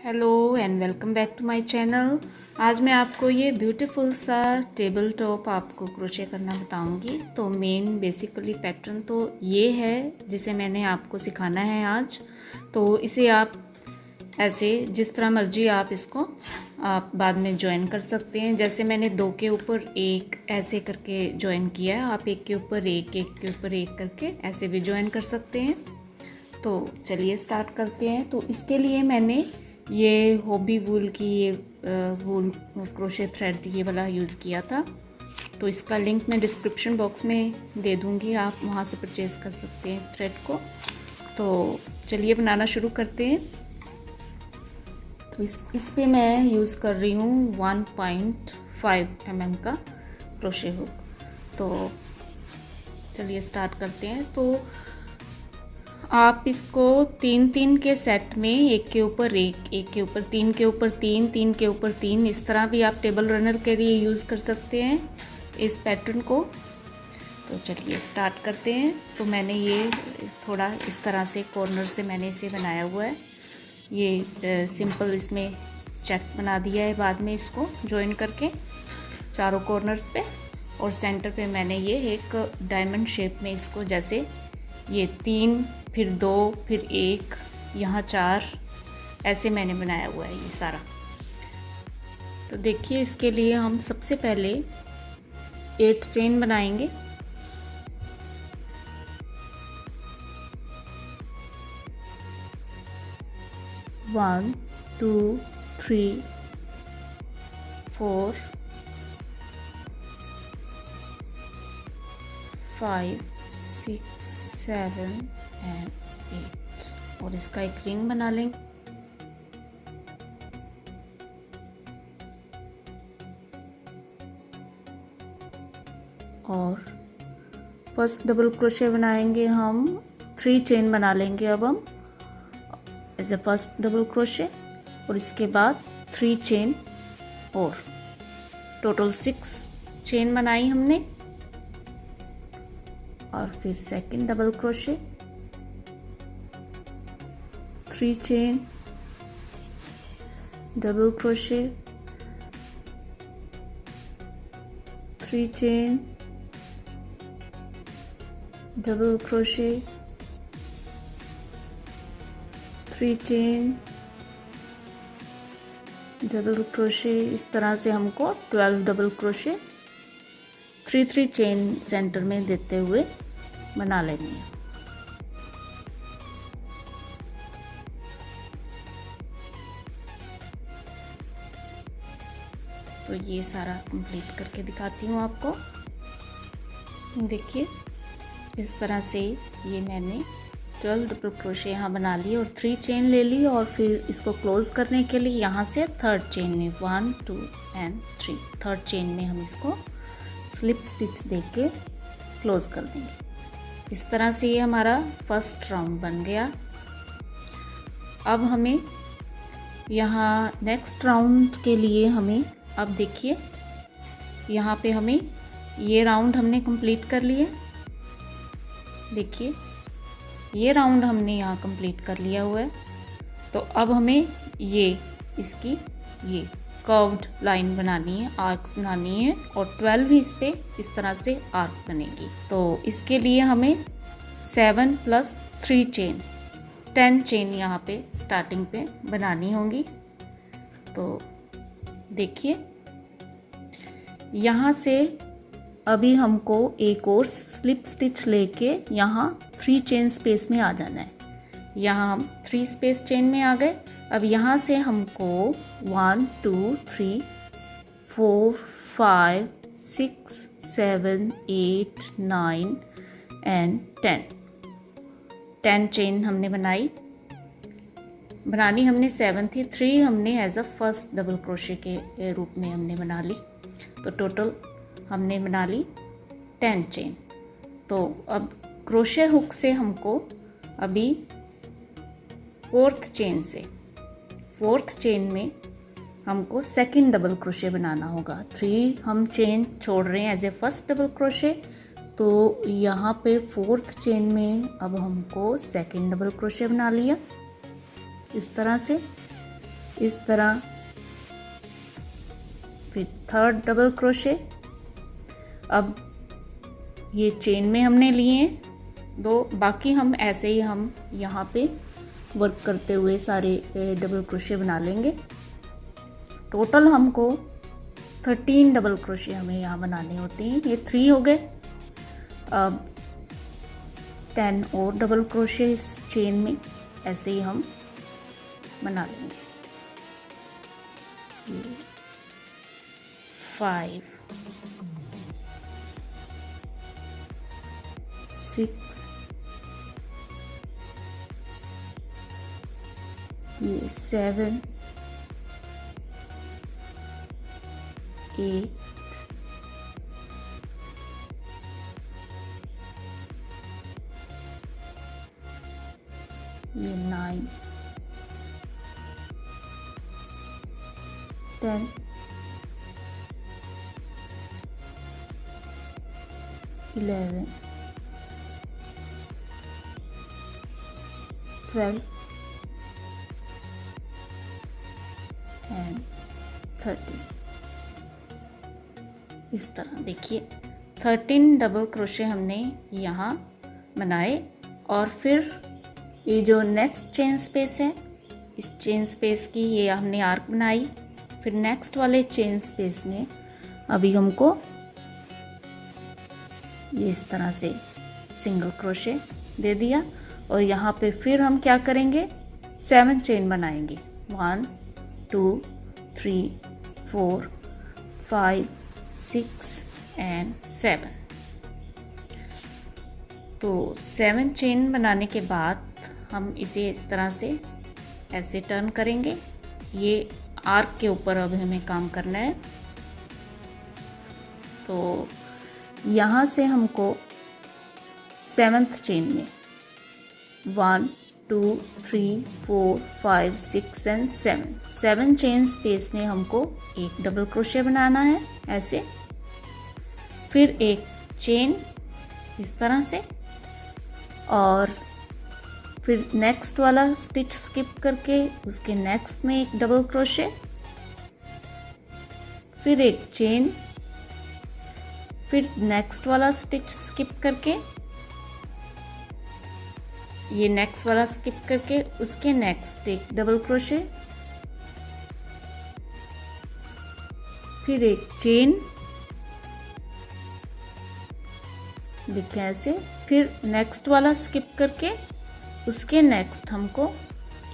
Hello and welcome back to my channel. आज मैं आपको ये ब्यूटीफुल सा टेबल टॉप आपको क्रोशे करना बताऊंगी। तो मेन बेसिकली पैटर्न तो ये है जिसे मैंने आपको सिखाना है आज। तो इसे आप ऐसे जिस तरह मर्जी आप इसको आप बाद में ज्वाइन कर सकते हैं। जैसे मैंने दो के ऊपर एक ऐसे करके ज्वाइन किया है, आप एक के ऊपर एक के ऊपर एक करके ऐसे भी ज्वाइन कर सकते हैं। तो चलिए स्टार्ट करते हैं। तो इसके लिए मैंने ये हॉबी वूल की ये वूल क्रोशे थ्रेड ये वाला यूज़ किया था। तो इसका लिंक मैं डिस्क्रिप्शन बॉक्स में दे दूँगी, आप वहाँ से परचेज़ कर सकते हैं इस थ्रेड को। तो चलिए बनाना शुरू करते हैं। तो इस पे मैं यूज़ कर रही हूँ 1.5 mm का क्रोशे हुक। तो चलिए स्टार्ट करते हैं। तो आप इसको तीन के सेट में एक के ऊपर एक के ऊपर तीन के ऊपर तीन के ऊपर तीन, इस तरह भी आप टेबल रनर के लिए यूज़ कर सकते हैं इस पैटर्न को। तो चलिए स्टार्ट करते हैं। तो मैंने ये थोड़ा इस तरह से कॉर्नर से मैंने इसे बनाया हुआ है। ये सिंपल इसमें चेक बना दिया है बाद में इसको जॉइन करके चारों कॉर्नर्स पे, और सेंटर पे मैंने ये एक डायमंड शेप में इसको जैसे ये 3 फिर 2 फिर 1 यहाँ 4 ऐसे मैंने बनाया हुआ है ये सारा। तो देखिए इसके लिए हम सबसे पहले 8 चेन बनाएंगे। वन 2 3 4 5 6 7 एंड 8 और इसका एक रिंग बना लेंगे। और फर्स्ट डबल क्रोशे बनाएंगे हम 3 चेन बना लेंगे अब हम as a first double crochet, और इसके बाद 3 चेन और टोटल 6 चेन बनाई हमने। और फिर second double crochet 3 chain double crochet 3 chain double crochet 3 chain double crochet. इस तरह से हमको 12 डबल क्रोशे 3 चेन सेंटर में देते हुए बना लेनी है। तो ये सारा कंप्लीट करके दिखाती हूँ आपको। देखिए इस तरह से ये मैंने 12 डबल क्रोशे यहाँ बना लिए और 3 चेन ले ली, और फिर इसको क्लोज करने के लिए यहाँ से 3rd चेन में 1 2 एंड 3 3rd चेन में हम इसको स्लिप स्टिच देके क्लोज कर देंगे। इस तरह से ये हमारा फर्स्ट राउंड बन गया। अब हमें यहाँ नेक्स्ट राउंड के लिए हमें अब देखिए यहाँ पे हमें ये राउंड हमने कंप्लीट कर लिए। देखिए ये राउंड हमने यहाँ कंप्लीट कर लिया हुआ है। तो अब हमें ये इसकी ये कर्व्ड लाइन बनानी है, आर्क्स बनानी है, और 12 इस पे इस तरह से आर्क बनेगी। तो इसके लिए हमें 7 + 3 चेन 10 चेन यहाँ पे स्टार्टिंग पे बनानी होंगी। तो देखिए यहाँ से अभी हमको एक और स्लिप स्टिच लेके यहाँ 3 चेन स्पेस में आ जाना है। यहाँ हम 3 स्पेस चेन में आ गए। अब यहाँ से हमको 1 2 3 4 5 6 7 8 9 एंड 10 चेन हमने बनानी हमने 7 थी, 3 हमने as a first double crochet के रूप में हमने बना ली। तो टोटल हमने बना ली 10 चेन। तो अब क्रोशे हुक से हमको अभी 4th चेन से 4th चेन में हमको सेकंड डबल क्रोशे बनाना होगा। 3 हम चेन छोड़ रहे हैं as a first double crochet, तो यहाँ पे 4th चेन में अब हमको सेकंड डबल क्रोशे बना लिया इस तरह से। इस तरह, फिर थर्ड डबल क्रोशे। अब ये चेन में हमने लिए दो, बाकी हम ऐसे ही हम यहाँ पे वर्क करते हुए सारे डबल क्रोशे बना लेंगे। टोटल हमको 13 डबल क्रोशे हमें यहाँ बनाने होते हैं। ये 3 हो गए। अब 10 और डबल क्रोशे इस चेन में ऐसे ही हम बना लेंगे। 5 6 ये 7 8 ये 9 10 11 12 and 13। इस तरह देखिए 13 डबल क्रोशे हमने यहाँ बनाए। और फिर ये जो नेक्स्ट चेन स्पेस है, इस चेन स्पेस की ये हमने आर्क बनाई। फिर नेक्स्ट वाले चेन स्पेस में अभी हमको ये इस तरह से सिंगल क्रोशे दे दिया। और यहाँ पे फिर हम क्या करेंगे, 7 चेन बनाएंगे। 1 2 3 4 5 6 एंड 7। तो 7 चेन बनाने के बाद हम इसे इस तरह से ऐसे टर्न करेंगे। ये आर्क के ऊपर अब हमें काम करना है। तो यहाँ से हमको 7th चेन में 1 2 3 4 5 6 एंड 7 चेन स्पेस में हमको एक डबल क्रोशे बनाना है ऐसे। फिर एक चेन इस तरह से, और फिर नेक्स्ट वाला स्टिच स्किप करके उसके नेक्स्ट में एक डबल क्रोशे, फिर एक चेन, फिर नेक्स्ट वाला स्टिच स्किप करके, ये नेक्स्ट वाला स्किप करके उसके नेक्स्ट एक डबल क्रोशे, फिर एक चेन, देखिए ऐसे, फिर नेक्स्ट वाला स्किप करके उसके नेक्स्ट हमको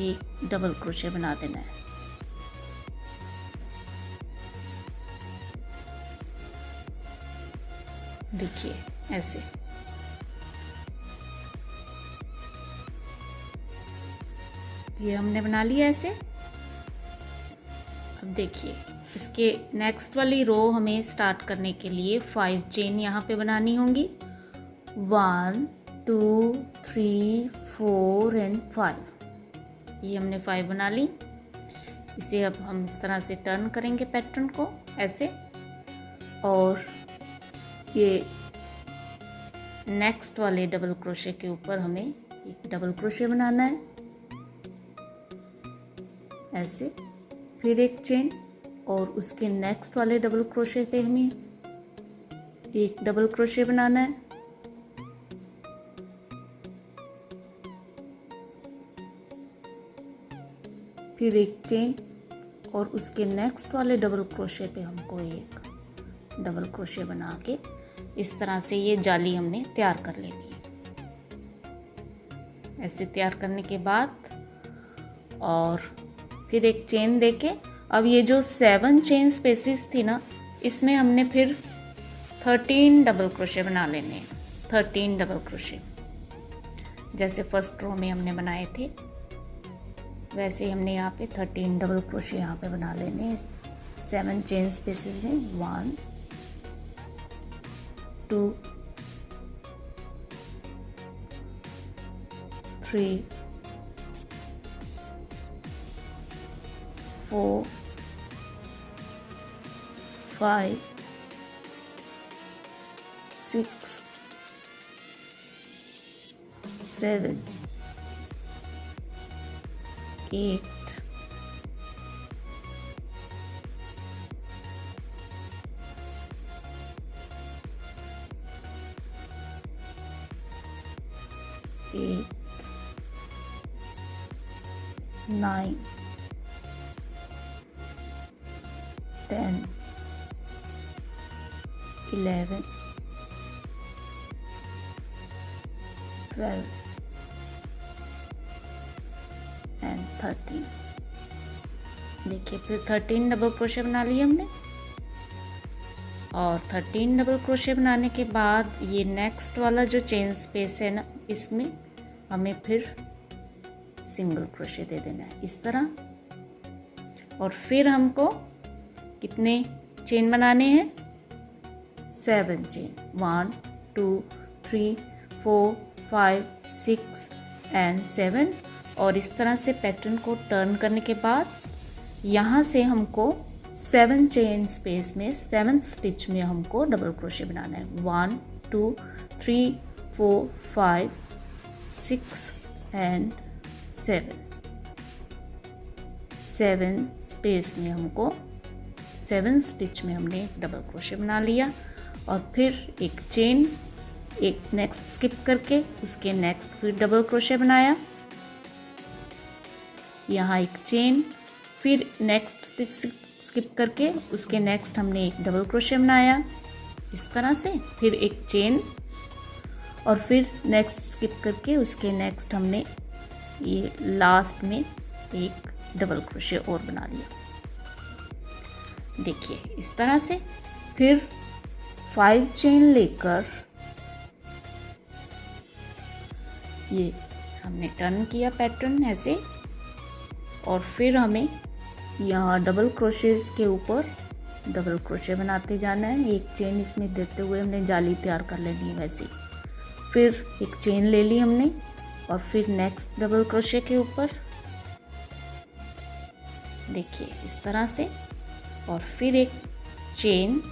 एक डबल क्रोशे बना देना है। देखिए ऐसे। ये हमने बना लिया ऐसे। अब देखिए इसके नेक्स्ट वाली रो हमें स्टार्ट करने के लिए 5 चेन यहाँ पे बनानी होंगी। 1 2 3 4 एंड 5। ये हमने 5 बना ली। इसे अब हम इस तरह से टर्न करेंगे पैटर्न को ऐसे, और ये नेक्स्ट वाले डबल क्रोशे के ऊपर हमें एक डबल क्रोशे बनाना है ऐसे, फिर एक चेन, और उसके नेक्स्ट वाले डबल क्रोशे पे हमें एक डबल क्रोशे बनाना है। फिर एक चेन, और उसके नेक्स्ट वाले डबल क्रोशे पे हमको एक डबल क्रोशे बना के इस तरह से ये जाली हमने तैयार कर लेनी है। ऐसे तैयार करने के बाद और फिर एक चेन देके, अब ये जो 7 चेन स्पेसिस थी ना, इसमें हमने फिर 13 डबल क्रोशे बना लेने हैं। 13 डबल क्रोशे जैसे फर्स्ट रो में हमने बनाए थे, वैसे हमने यहाँ पे 13 डबल क्रोशे यहाँ पे बना लेने हैं 7 चेन स्पेसिस में। 1 2 3 4 5 6 7 8 8 9 10 11 12 एंड 13। देखिए फिर 13 डबल क्रोशे बना लिए हमने, और 13 डबल क्रोशे बनाने के बाद ये नेक्स्ट वाला जो चेन स्पेस है ना, इसमें हमें फिर सिंगल क्रोशे दे देना है इस तरह। और फिर हमको कितने चेन बनाने हैं? 7 चेन, 1 2 3 4 5 6 एंड 7। और इस तरह से पैटर्न को टर्न करने के बाद यहाँ से हमको 7 चेन स्पेस में 7th स्टिच में हमको डबल क्रोशे बनाना है। 1 2 3 4 5 6 एंड 7 स्पेस में हमको 7 स्टिच में हमने डबल क्रोशे बना लिया। और फिर एक चेन, एक नेक्स्ट स्किप करके उसके नेक्स्ट फिर डबल क्रोशे बनाया, यहाँ एक चेन, फिर नेक्स्ट स्टिच स्किप करके उसके नेक्स्ट हमने एक डबल क्रोशे बनाया इस तरह से, फिर एक चेन, और फिर नेक्स्ट स्किप करके उसके नेक्स्ट हमने ये लास्ट में एक डबल क्रोशे और बना लिया। देखिए इस तरह से। फिर 5 चेन लेकर ये हमने टर्न किया पैटर्न ऐसे, और फिर हमें यहाँ डबल क्रोशेस के ऊपर डबल क्रोशे बनाते जाना है। एक चेन इसमें देते हुए हमने जाली तैयार कर लेनी है वैसे। फिर एक चेन ले ली हमने, और फिर नेक्स्ट डबल क्रोशे के ऊपर, देखिए इस तरह से, और फिर एक चेन,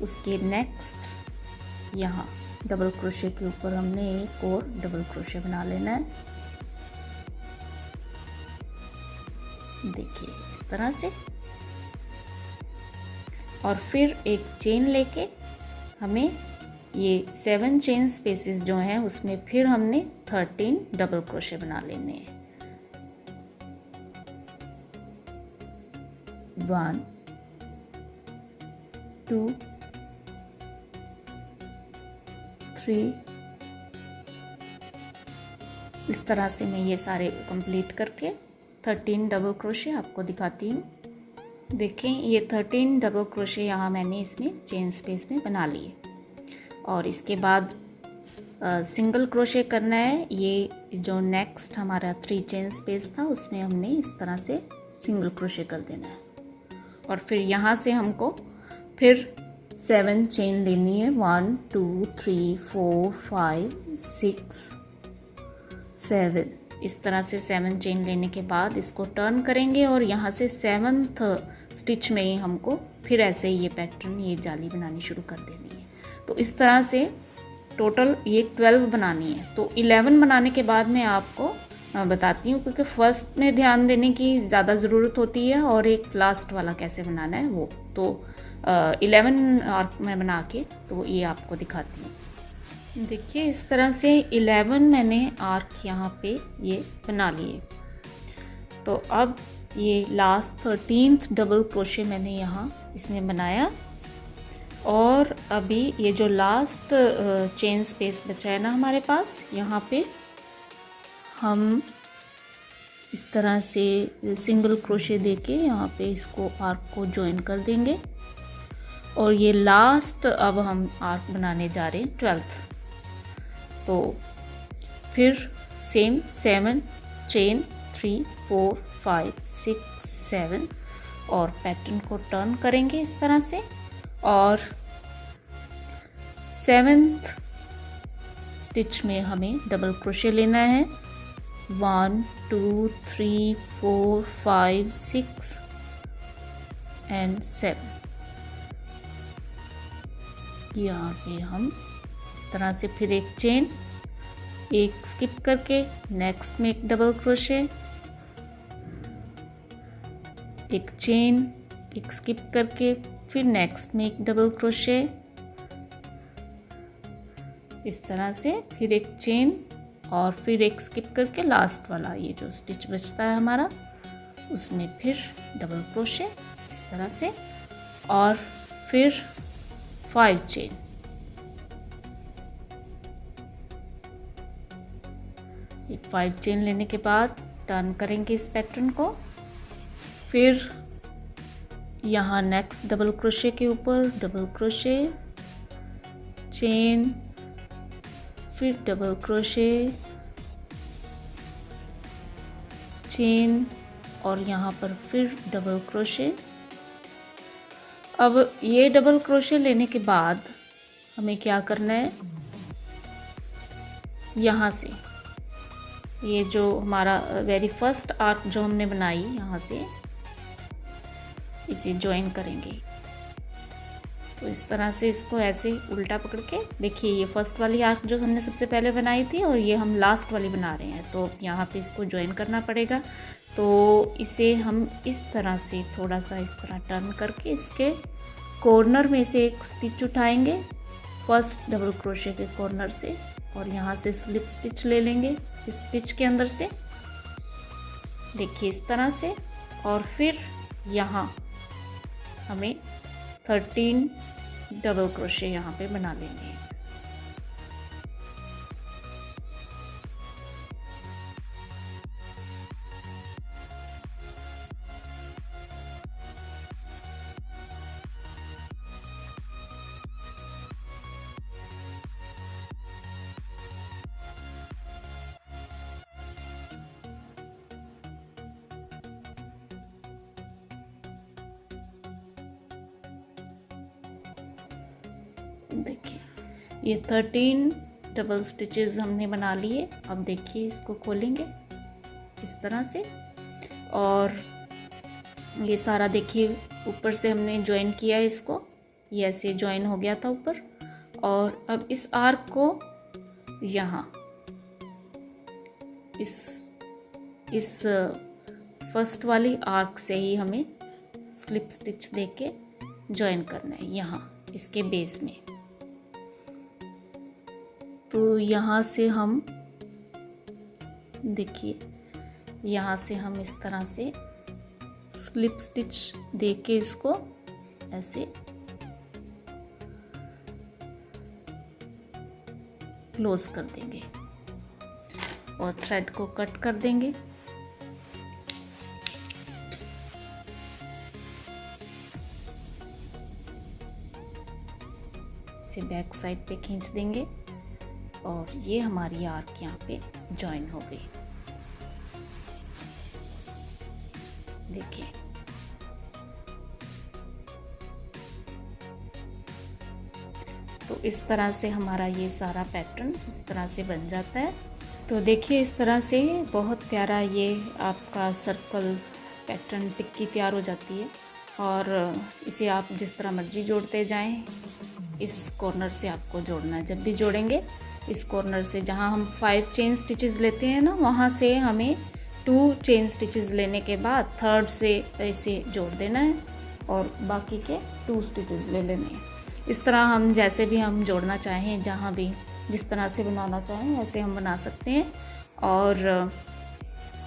उसके नेक्स्ट यहाँ डबल क्रोशे के ऊपर हमने एक और डबल क्रोशे बना लेना है। देखिए इस तरह से। और फिर एक चेन लेके हमें ये 7 चेन स्पेसेस जो हैं उसमें फिर हमने 13 डबल क्रोशे बना लेने हैं। 1 2 3, इस तरह से मैं ये सारे कंप्लीट करके 13 डबल क्रोशे आपको दिखाती हूँ। देखें ये 13 डबल क्रोशे यहाँ मैंने इसमें चेन स्पेस में बना लिए, और इसके बाद सिंगल क्रोशे करना है। ये जो नेक्स्ट हमारा 3 चेन स्पेस था उसमें हमने इस तरह से सिंगल क्रोशे कर देना है, और फिर यहाँ से हमको फिर 7 चेन लेनी है। 1 2 3 4 5 6 7, इस तरह से 7 चेन लेने के बाद इसको टर्न करेंगे, और यहाँ से 7th स्टिच में ही हमको फिर ऐसे ही ये पैटर्न, ये जाली बनानी शुरू कर देनी है। तो इस तरह से टोटल ये 12 बनानी है। तो 11 बनाने के बाद मैं आपको बताती हूँ, क्योंकि फर्स्ट में ध्यान देने की ज़्यादा ज़रूरत होती है, और एक लास्ट वाला कैसे बनाना है वो। तो 11 आर्क में बना के तो ये आपको दिखाती हूँ। देखिए इस तरह से 11 मैंने आर्क यहाँ पे ये बना लिए। तो अब ये लास्ट 13th डबल क्रोशे मैंने यहाँ इसमें बनाया, और अभी ये जो लास्ट चेन स्पेस बचा है ना हमारे पास, यहाँ पे हम इस तरह से सिंगल क्रोशे देके यहाँ पे इसको आर्क को ज्वाइन कर देंगे, और ये लास्ट अब हम आर्क बनाने जा रहे हैं 12th। तो फिर सेम 7 चेन 3 4 5 6 7, और पैटर्न को टर्न करेंगे इस तरह से, और 7th स्टिच में हमें डबल क्रोशे लेना है। 1 2 3 4 5 6 एंड 7। यहाँ पे हम इस तरह से फिर एक चेन, एक स्किप करके नेक्स्ट में एक डबल क्रोशे, एक चेन, एक स्किप करके फिर नेक्स्ट में एक डबल क्रोशे, इस तरह से, फिर एक चेन और फिर एक स्किप करके लास्ट वाला ये जो स्टिच बचता है हमारा उसमें फिर डबल क्रोशे इस तरह से, और फिर 5 चेन। ये 5 चेन लेने के बाद टर्न करेंगे इस पैटर्न को, फिर यहाँ नेक्स्ट डबल क्रोशे के ऊपर डबल क्रोशे, चेन, फिर डबल क्रोशे, चेन और यहाँ पर फिर डबल क्रोशे। अब ये डबल क्रोशे लेने के बाद हमें क्या करना है, यहाँ से ये जो हमारा वेरी फर्स्ट आर्क जो हमने बनाई यहाँ से इसे ज्वाइन करेंगे। तो इस तरह से इसको ऐसे उल्टा पकड़ के देखिए, ये फर्स्ट वाली आर्क जो हमने सबसे पहले बनाई थी और ये हम लास्ट वाली बना रहे हैं, तो यहाँ पे इसको ज्वाइन करना पड़ेगा। तो इसे हम इस तरह से थोड़ा सा इस तरह टर्न करके इसके कॉर्नर में से एक स्टिच उठाएंगे फर्स्ट डबल क्रोशे के कॉर्नर से, और यहाँ से स्लिप स्टिच ले लेंगे इस स्टिच के अंदर से, देखिए इस तरह से, और फिर यहाँ हमें 13 डबल क्रोशे यहाँ पे बना लेंगे। देखिए ये 13 डबल स्टिचेस हमने बना लिए। अब देखिए इसको खोलेंगे इस तरह से, और ये सारा देखिए ऊपर से हमने ज्वाइन किया है इसको, ये ऐसे ज्वाइन हो गया था ऊपर। और अब इस आर्क को यहाँ इस फर्स्ट वाली आर्क से ही हमें स्लिप स्टिच देके ज्वाइन करना है यहाँ इसके बेस में। तो यहाँ से हम देखिए, यहाँ से हम इस तरह से स्लिप स्टिच देके इसको ऐसे क्लोज कर देंगे और थ्रेड को कट कर देंगे। इसे बैक साइड पे खींच देंगे और ये हमारी आर्क यहाँ पे ज्वाइन हो गई। देखिए तो इस तरह से हमारा ये सारा पैटर्न इस तरह से बन जाता है। तो देखिए इस तरह से बहुत प्यारा ये आपका सर्कल पैटर्न टिक्की तैयार हो जाती है, और इसे आप जिस तरह मर्जी जोड़ते जाएं। इस कॉर्नर से आपको जोड़ना है, जब भी जोड़ेंगे इस कॉर्नर से जहां हम 5 चेन स्टिचेस लेते हैं ना, वहां से हमें 2 चेन स्टिचेस लेने के बाद थर्ड से ऐसे जोड़ देना है और बाकी के 2 स्टिचेस ले लेने हैं। इस तरह हम जैसे भी हम जोड़ना चाहें, जहाँ भी जिस तरह से बनाना चाहें वैसे हम बना सकते हैं। और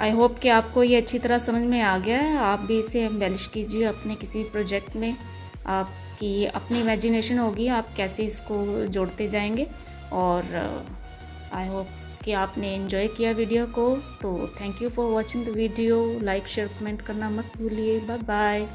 आई होप कि आपको ये अच्छी तरह समझ में आ गया है। आप भी इसे एम्बेलिश कीजिए अपने किसी प्रोजेक्ट में, आपकी अपनी इमेजिनेशन होगी आप कैसे इसको जोड़ते जाएंगे। और आई होप कि आपने एंजॉय किया वीडियो को। तो thank you for watching the video. Like share comment करना मत भूलिए। Bye bye.